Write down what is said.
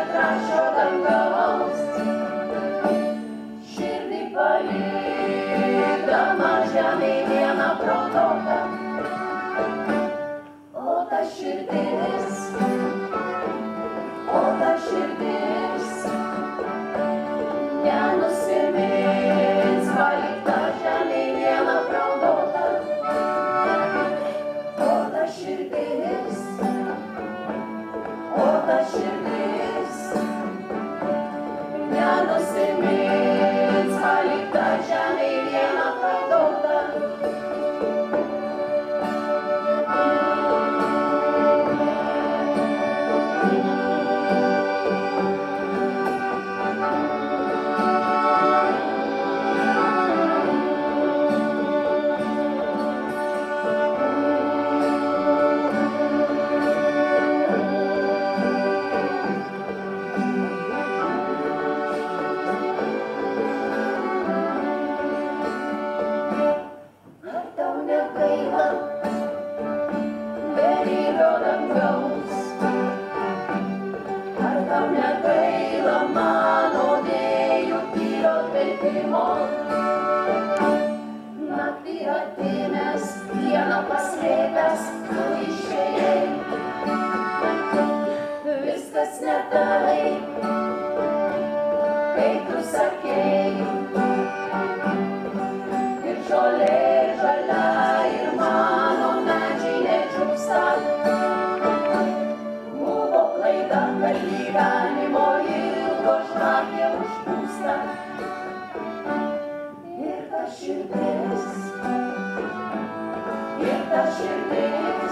netrašo dangaus. Širdį palikdama žemėj vieną prototą, o ta širdis nenusimins, palikta žemėj vieną prototą, o ta širdis nenusimins, palikta žemėj vieną prototą. Beribio dangaus, ar tau negaila mano vėjų tyro dvelkimo? Naktį atėmęs, dieną paslėpęs, tu išėjai. Viskas ne taip, kaip tu sakei. Ir žolė žalia, ir mano medžiai nedžiūsta. Buvo klaida, kad gyvenimo ilgo žvakė užpūsta. Ir ta širdis